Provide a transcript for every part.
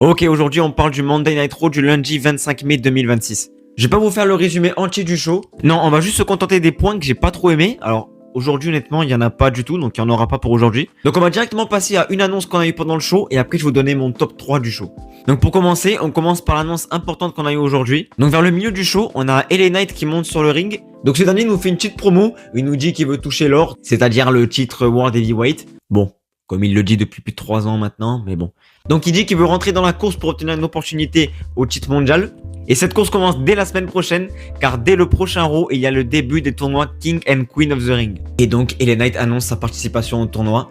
Ok, aujourd'hui on parle du Monday Night Raw du lundi 25 mai 2026. Je vais pas vous faire le résumé entier du show. Non, on va juste se contenter des points que j'ai pas trop aimés. Alors aujourd'hui honnêtement il y en a pas du tout, donc il y en aura pas pour aujourd'hui. Donc on va directement passer à une annonce qu'on a eu pendant le show et après je vais vous donner mon top 3 du show. Donc pour commencer, on commence par l'annonce importante qu'on a eu aujourd'hui. Donc vers le milieu du show, on a LA Knight qui monte sur le ring. Donc ce dernier nous fait une petite promo, il nous dit qu'il veut toucher l'or, c'est-à-dire le titre World Heavyweight. Bon, comme il le dit depuis plus de 3 ans maintenant, mais bon. Donc il dit qu'il veut rentrer dans la course pour obtenir une opportunité au titre mondial. Et cette course commence dès la semaine prochaine, car dès le prochain Raw, il y a le début des tournois King and Queen of the Ring. Et donc LA Knight annonce sa participation au tournoi.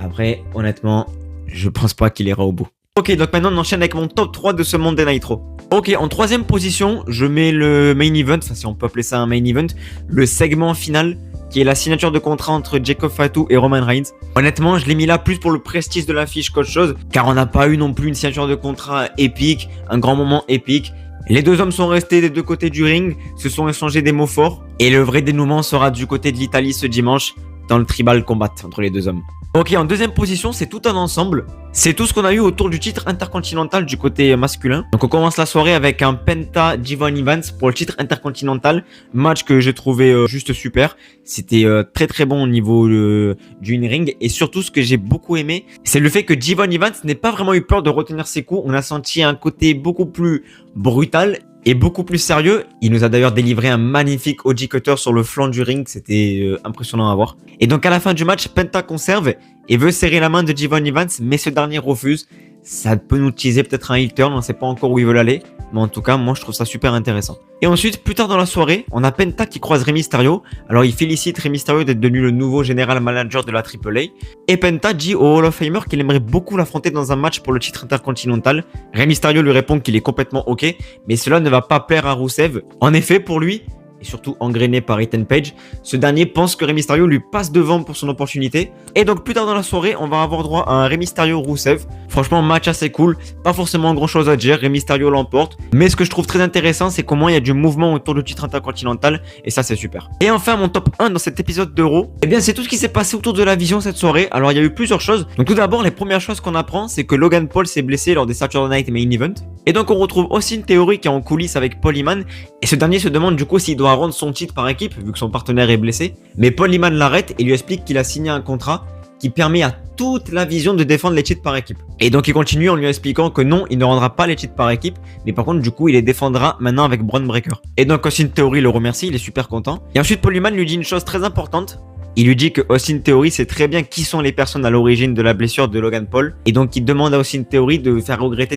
Après, honnêtement, je pense pas qu'il ira au bout. Ok, donc maintenant on enchaîne avec mon top 3 de ce Monday Night Raw. Ok, en troisième position, je mets le main event, enfin si on peut appeler ça un main event, le segment final, qui est la signature de contrat entre Jacob Fatu et Roman Reigns. Honnêtement, je l'ai mis là plus pour le prestige de l'affiche qu'autre chose, car on n'a pas eu non plus une signature de contrat épique, un grand moment épique. Les deux hommes sont restés des deux côtés du ring, se sont échangés des mots forts, et le vrai dénouement sera du côté de l'Italie ce dimanche, dans le Tribal Combat entre les deux hommes. Ok, en deuxième position, c'est tout un ensemble. C'est tout ce qu'on a eu autour du titre intercontinental du côté masculin. Donc on commence la soirée avec un Penta Giovanni Vance pour le titre intercontinental. Match que j'ai trouvé juste super. C'était très très bon au niveau du in-ring. Et surtout ce que j'ai beaucoup aimé, c'est le fait que Giovanni Vance n'ait pas vraiment eu peur de retenir ses coups. On a senti un côté beaucoup plus brutal et beaucoup plus sérieux. Il nous a d'ailleurs délivré un magnifique OG Cutter sur le flanc du ring. C'était impressionnant à voir. Et donc à la fin du match, Penta conserve et veut serrer la main de Giovanni Vance, mais ce dernier refuse. Ça peut nous teaser peut-être un heel turn, on ne sait pas encore où ils veulent aller. Mais en tout cas, moi je trouve ça super intéressant. Et ensuite, plus tard dans la soirée, on a Penta qui croise Rey Mysterio. Alors il félicite Rey Mysterio d'être devenu le nouveau général manager de la AAA. Et Penta dit au Hall of Famer qu'il aimerait beaucoup l'affronter dans un match pour le titre intercontinental. Rey Mysterio lui répond qu'il est complètement ok, mais cela ne va pas plaire à Rusev. En effet, pour lui, et surtout engrainé par Ethan Page, ce dernier pense que Rey Mysterio lui passe devant pour son opportunité. Et donc plus tard dans la soirée, on va avoir droit à un Rey Mysterio Rusev. Franchement, match assez cool, pas forcément grand chose à dire, Rey Mysterio l'emporte. Mais ce que je trouve très intéressant, c'est qu'au moins il y a du mouvement autour du titre intercontinental, et ça c'est super. Et enfin, mon top 1 dans cet épisode d'Euro, eh bien c'est tout ce qui s'est passé autour de la vision cette soirée. Alors il y a eu plusieurs choses. Donc tout d'abord, les premières choses qu'on apprend, c'est que Logan Paul s'est blessé lors des Saturday Night Main Event. Et donc on retrouve aussi une théorie qui est en coulisses avec Paul Heyman, et ce dernier se demande du coup s'il doit rendre son titre par équipe vu que son partenaire est blessé. Mais Paul Heyman l'arrête et lui explique qu'il a signé un contrat qui permet à toute la vision de défendre les titres par équipe. Et donc il continue en lui expliquant que non, il ne rendra pas les titres par équipe, mais par contre du coup il les défendra maintenant avec Bron Breakker. Et donc Austin Theory le remercie, il est super content. Et ensuite Paul Heyman lui dit une chose très importante. Il lui dit que Austin Theory sait très bien qui sont les personnes à l'origine de la blessure de Logan Paul. Et donc il demande à Austin Theory de faire regretter